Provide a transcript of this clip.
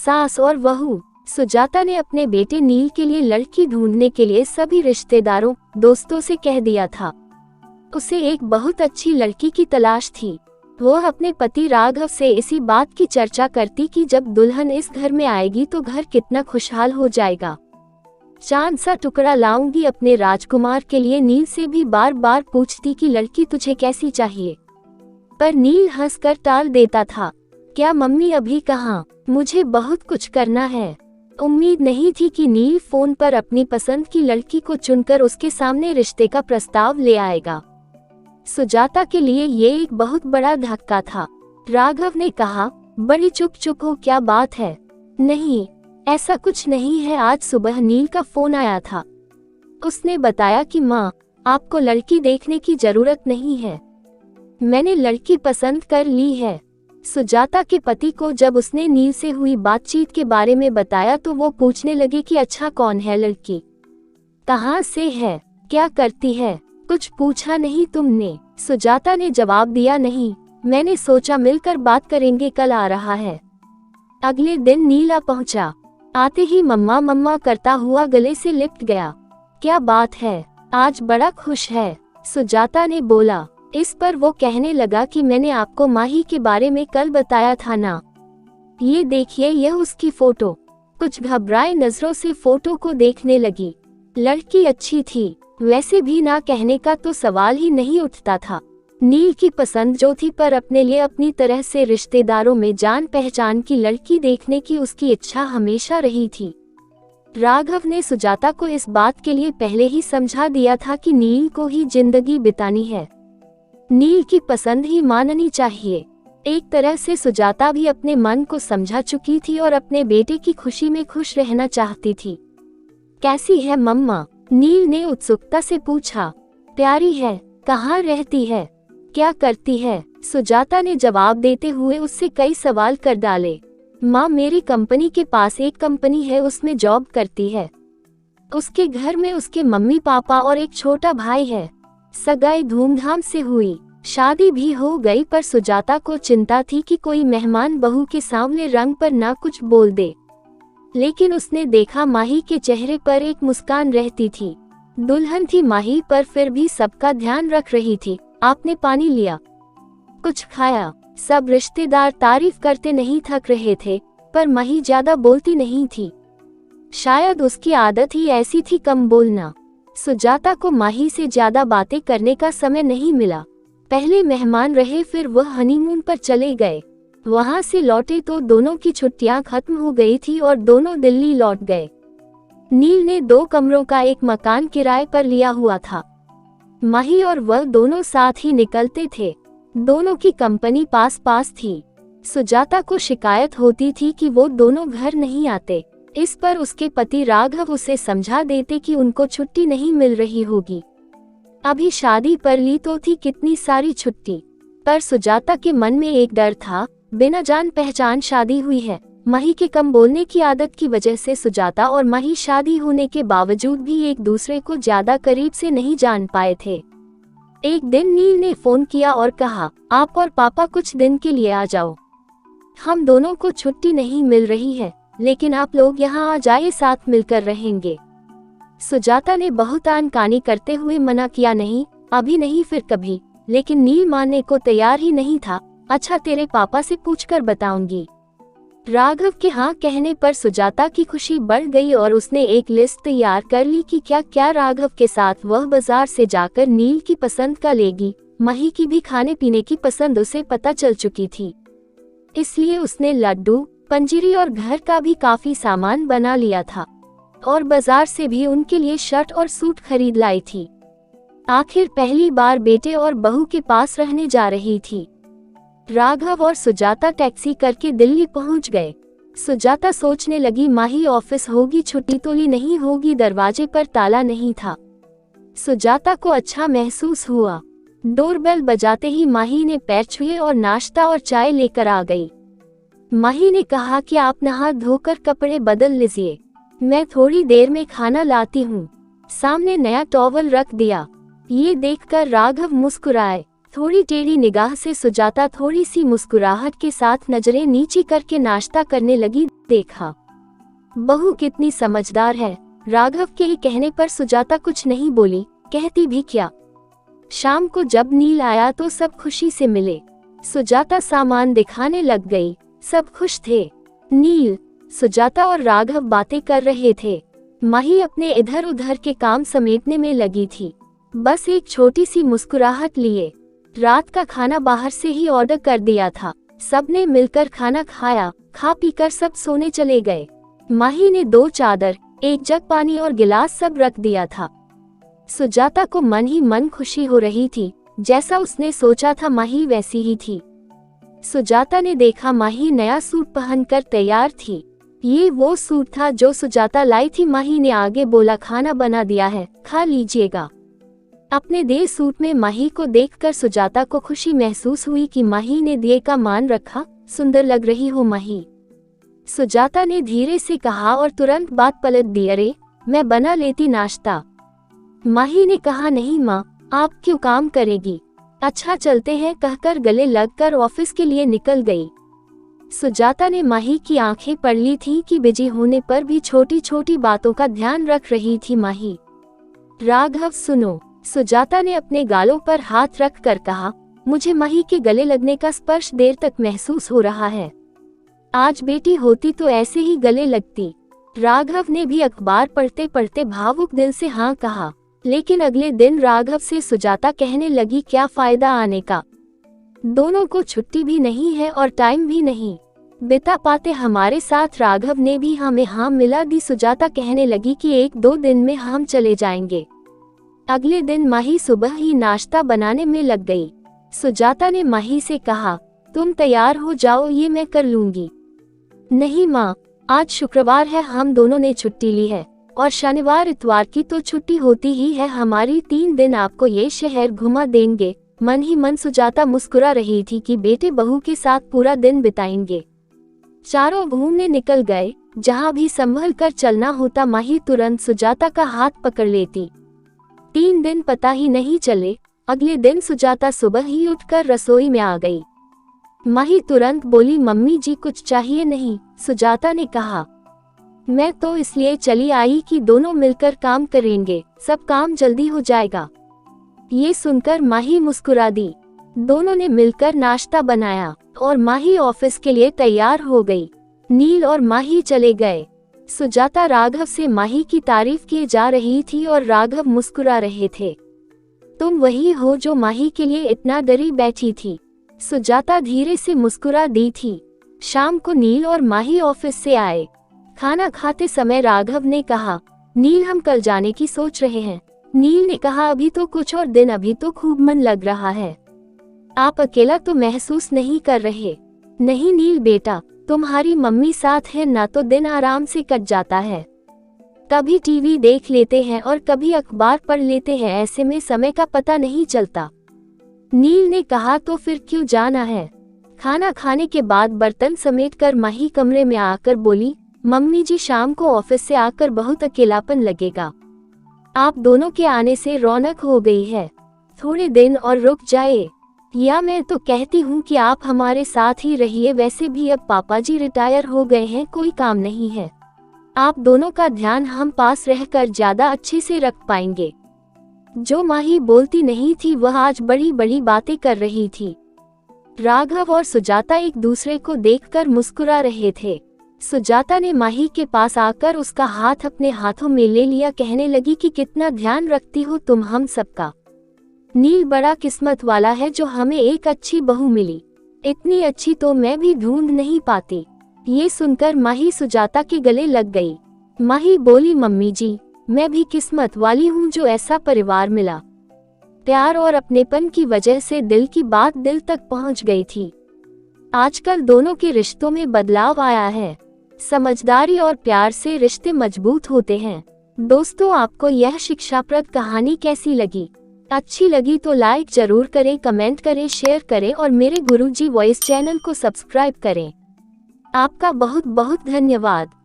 सास और बहू। सुजाता ने अपने बेटे नील के लिए लड़की ढूंढने के लिए सभी रिश्तेदारों दोस्तों से कह दिया था। उसे एक बहुत अच्छी लड़की की तलाश थी। वो अपने पति राघव से इसी बात की चर्चा करती कि जब दुल्हन इस घर में आएगी तो घर कितना खुशहाल हो जाएगा। चांद सा टुकड़ा लाऊंगी अपने राजकुमार के लिए। नील से भी बार बार पूछती कि लड़की तुझे कैसी चाहिए, पर नील हंसकर टाल देता था। क्या मम्मी अभी कहाँ, मुझे बहुत कुछ करना है। उम्मीद नहीं थी कि नील फोन पर अपनी पसंद की लड़की को चुनकर उसके सामने रिश्ते का प्रस्ताव ले आएगा। सुजाता के लिए ये एक बहुत बड़ा धक्का था। राघव ने कहा, बड़ी चुप हो, क्या बात है? नहीं, ऐसा कुछ नहीं है। आज सुबह नील का फोन आया था। उसने बताया कि माँ, आपको लड़की देखने की जरूरत नहीं है, मैंने लड़की पसंद कर ली है। सुजाता के पति को जब उसने नील से हुई बातचीत के बारे में बताया तो वो पूछने लगे कि अच्छा कौन है लड़की, कहाँ से है, क्या करती है, कुछ पूछा नहीं तुमने? सुजाता ने जवाब दिया, नहीं, मैंने सोचा मिलकर बात करेंगे, कल आ रहा है। अगले दिन नीला पहुंचा। आते ही मम्मा मम्मा करता हुआ गले से लिपट गया। क्या बात है, आज बड़ा खुश है, सुजाता ने बोला। इस पर वो कहने लगा कि मैंने आपको माही के बारे में कल बताया था ना, ये देखिए यह उसकी फोटो। कुछ घबराए नजरों से फोटो को देखने लगी। लड़की अच्छी थी, वैसे भी ना कहने का तो सवाल ही नहीं उठता था। नील की पसंद जो थी, पर अपने लिए अपनी तरह से रिश्तेदारों में जान पहचान की लड़की देखने की उसकी इच्छा हमेशा रही थी। राघव ने सुजाता को इस बात के लिए पहले ही समझा दिया था कि नील को ही जिंदगी बितानी है, नील की पसंद ही माननी चाहिए। एक तरह से सुजाता भी अपने मन को समझा चुकी थी और अपने बेटे की खुशी में खुश रहना चाहती थी। कैसी है मम्मा? नील ने उत्सुकता से पूछा। प्यारी है। कहाँ रहती है, क्या करती है? सुजाता ने जवाब देते हुए उससे कई सवाल कर डाले। माँ, मेरी कंपनी के पास एक कंपनी है, उसमें जॉब करती है। उसके घर में उसके मम्मी पापा और एक छोटा भाई है। सगाई धूमधाम से हुई, शादी भी हो गई, पर सुजाता को चिंता थी कि कोई मेहमान बहू के सामने रंग पर ना कुछ बोल दे। लेकिन उसने देखा माही के चेहरे पर एक मुस्कान रहती थी। दुल्हन थी माही, पर फिर भी सबका ध्यान रख रही थी। आपने पानी लिया, कुछ खाया? सब रिश्तेदार तारीफ करते नहीं थक रहे थे, पर माही ज्यादा बोलती नहीं थी। शायद उसकी आदत ही ऐसी थी, कम बोलना। सुजाता को माही से ज्यादा बातें करने का समय नहीं मिला। पहले मेहमान रहे, फिर वह हनीमून पर चले गए। वहां से लौटे तो दोनों की छुट्टियां खत्म हो गई थी और दोनों दिल्ली लौट गए। नील ने 2 कमरों का एक मकान किराए पर लिया हुआ था। माही और वह दोनों साथ ही निकलते थे। दोनों की कंपनी पास पास थी। सुजाता को शिकायत होती थी कि वो दोनों घर नहीं आते। इस पर उसके पति राघव उसे समझा देते कि उनको छुट्टी नहीं मिल रही होगी। अभी शादी पर ली तो थी कितनी सारी छुट्टी, पर सुजाता के मन में एक डर था, बिना जान पहचान शादी हुई है। माही के कम बोलने की आदत की वजह से सुजाता और माही शादी होने के बावजूद भी एक दूसरे को ज्यादा करीब से नहीं जान पाए थे। एक दिन नील ने फोन किया और कहा, आप और पापा कुछ दिन के लिए आ जाओ, हम दोनों को छुट्टी नहीं मिल रही है, लेकिन आप लोग यहाँ आ जाइए, साथ मिलकर रहेंगे। सुजाता ने बहुत आनाकानी करते हुए मना किया, नहीं, अभी नहीं, फिर कभी। लेकिन नील मानने को तैयार ही नहीं था। अच्छा, तेरे पापा से पूछकर बताऊंगी। राघव के हाँ कहने पर सुजाता की खुशी बढ़ गई और उसने एक लिस्ट तैयार कर ली कि क्या क्या राघव के साथ वह बाजार से जाकर नील की पसंद का लेगी। माही की भी खाने पीने की पसंद उसे पता चल चुकी थी, इसलिए उसने लड्डू, पंजीरी और घर का भी काफी सामान बना लिया था और बाजार से भी उनके लिए शर्ट और सूट खरीद लाई थी। आखिर पहली बार बेटे और बहू के पास रहने जा रही थी। राघव और सुजाता टैक्सी करके दिल्ली पहुंच गए। सुजाता सोचने लगी, माही ऑफिस होगी, छुट्टी तो ली नहीं होगी। दरवाजे पर ताला नहीं था। सुजाता को अच्छा महसूस हुआ। डोरबेल बजाते ही माही ने पैर छुए और नाश्ता और चाय लेकर आ गई। माही ने कहा कि आप नहा धोकर कपड़े बदल लीजिए, मैं थोड़ी देर में खाना लाती हूँ। सामने नया टॉवल रख दिया। ये देखकर राघव मुस्कुराए। थोड़ी टेढ़ी निगाह से सुजाता थोड़ी सी मुस्कुराहट के साथ नजरें नीची करके नाश्ता करने लगी। देखा, बहू कितनी समझदार है। राघव के कहने पर सुजाता कुछ नहीं बोली, कहती भी क्या। शाम को जब नील आया तो सब खुशी से मिले। सुजाता सामान दिखाने लग गई, सब खुश थे। नील, सुजाता और राघव बातें कर रहे थे। माही अपने इधर उधर के काम समेटने में लगी थी, बस एक छोटी सी मुस्कुराहट लिए। रात का खाना बाहर से ही ऑर्डर कर दिया था। सबने मिलकर खाना खाया, खा पीकर सब सोने चले गए। माही ने 2 चादर, 1 जग पानी और गिलास सब रख दिया था। सुजाता को मन ही मन खुशी हो रही थी, जैसा उसने सोचा था माही वैसी ही थी। सुजाता ने देखा माही नया सूट पहनकर तैयार थी। ये वो सूट था जो सुजाता लाई थी। माही ने आगे बोला, खाना बना दिया है, खा लीजिएगा। अपने दे सूट में माही को देखकर सुजाता को खुशी महसूस हुई कि माही ने दिए का मान रखा। सुंदर लग रही हो माही, सुजाता ने धीरे से कहा और तुरंत बात पलट दी। अरे, मैं बना लेती नाश्ता। माही ने कहा, नहीं माँ, आप क्यों काम करेगी, अच्छा चलते हैं, कहकर गले लगकर ऑफिस के लिए निकल गई। सुजाता ने माही की आंखें पढ़ ली थी कि बिजी होने पर भी छोटी छोटी बातों का ध्यान रख रही थी माही। राघव सुनो, सुजाता ने अपने गालों पर हाथ रख कर कहा, मुझे माही के गले लगने का स्पर्श देर तक महसूस हो रहा है। आज बेटी होती तो ऐसे ही गले लगती। राघव ने भी अखबार पढ़ते पढ़ते भावुक दिल से हाँ कहा। लेकिन अगले दिन राघव से सुजाता कहने लगी, क्या फायदा आने का, दोनों को छुट्टी भी नहीं है और टाइम भी नहीं बिता पाते हमारे साथ। राघव ने भी हमें हाँ मिला दी। सुजाता कहने लगी कि 1-2 दिन में हम चले जाएंगे। अगले दिन माही सुबह ही नाश्ता बनाने में लग गई। सुजाता ने माही से कहा, तुम तैयार हो जाओ, ये मैं कर लूंगी। नहीं माँ, आज शुक्रवार है, हम दोनों ने छुट्टी ली है और शनिवार इतवार की तो छुट्टी होती ही है हमारी। 3 दिन आपको ये शहर घुमा देंगे। मन ही मन सुजाता मुस्कुरा रही थी कि बेटे बहू के साथ पूरा दिन बिताएंगे। चारों घूमने निकल गए। जहाँ भी संभल कर चलना होता माही तुरंत सुजाता का हाथ पकड़ लेती। 3 दिन पता ही नहीं चले। अगले दिन सुजाता सुबह ही उठकर रसोई में आ गई। माही तुरंत बोली, मम्मी जी कुछ चाहिए नहीं। सुजाता ने कहा, मैं तो इसलिए चली आई कि दोनों मिलकर काम करेंगे, सब काम जल्दी हो जाएगा। ये सुनकर माही मुस्कुरा दी। दोनों ने मिलकर नाश्ता बनाया और माही ऑफिस के लिए तैयार हो गई। नील और माही चले गए। सुजाता राघव से माही की तारीफ किए जा रही थी और राघव मुस्कुरा रहे थे। तुम वही हो जो माही के लिए इतना डरी बैठी थी। सुजाता धीरे से मुस्कुरा दी थी। शाम को नील और माही ऑफिस से आए। खाना खाते समय राघव ने कहा, नील हम कल जाने की सोच रहे हैं। नील ने कहा, अभी तो कुछ और दिन, अभी तो खूब मन लग रहा है। आप अकेला तो महसूस नहीं कर रहे? नहीं नील बेटा, तुम्हारी मम्मी साथ है ना, तो दिन आराम से कट जाता है। कभी टीवी देख लेते हैं और कभी अखबार पढ़ लेते हैं, ऐसे में समय का पता नहीं चलता। नील ने कहा, तो फिर क्यों जाना है? खाना खाने के बाद बर्तन समेटकर माही कमरे में आकर बोली, मम्मी जी शाम को ऑफिस से आकर बहुत अकेलापन लगेगा। आप दोनों के आने से रौनक हो गई है, थोड़े दिन और रुक जाए। या मैं तो कहती हूँ कि आप हमारे साथ ही रहिए, वैसे भी अब पापा जी रिटायर हो गए हैं, कोई काम नहीं है। आप दोनों का ध्यान हम पास रहकर ज्यादा अच्छे से रख पाएंगे। जो माही बोलती नहीं थी वह आज बड़ी बड़ी बातें कर रही थी। राघव और सुजाता एक दूसरे को देखकर मुस्कुरा रहे थे। सुजाता ने माही के पास आकर उसका हाथ अपने हाथों में ले लिया, कहने लगी कि कितना ध्यान रखती हो तुम हम सबका। नील बड़ा किस्मत वाला है जो हमें एक अच्छी बहू मिली, इतनी अच्छी तो मैं भी ढूंढ नहीं पाती। ये सुनकर माही सुजाता के गले लग गई। माही बोली, मम्मी जी मैं भी किस्मत वाली हूँ जो ऐसा परिवार मिला। प्यार और अपनेपन की वजह से दिल की बात दिल तक पहुँच गई थी। आजकल दोनों के रिश्तों में बदलाव आया है। समझदारी और प्यार से रिश्ते मजबूत होते हैं। दोस्तों, आपको यह शिक्षाप्रद कहानी कैसी लगी? अच्छी लगी तो लाइक जरूर करें, कमेंट करें, शेयर करें और मेरे गुरुजी वॉइस चैनल को सब्सक्राइब करें। आपका बहुत बहुत धन्यवाद।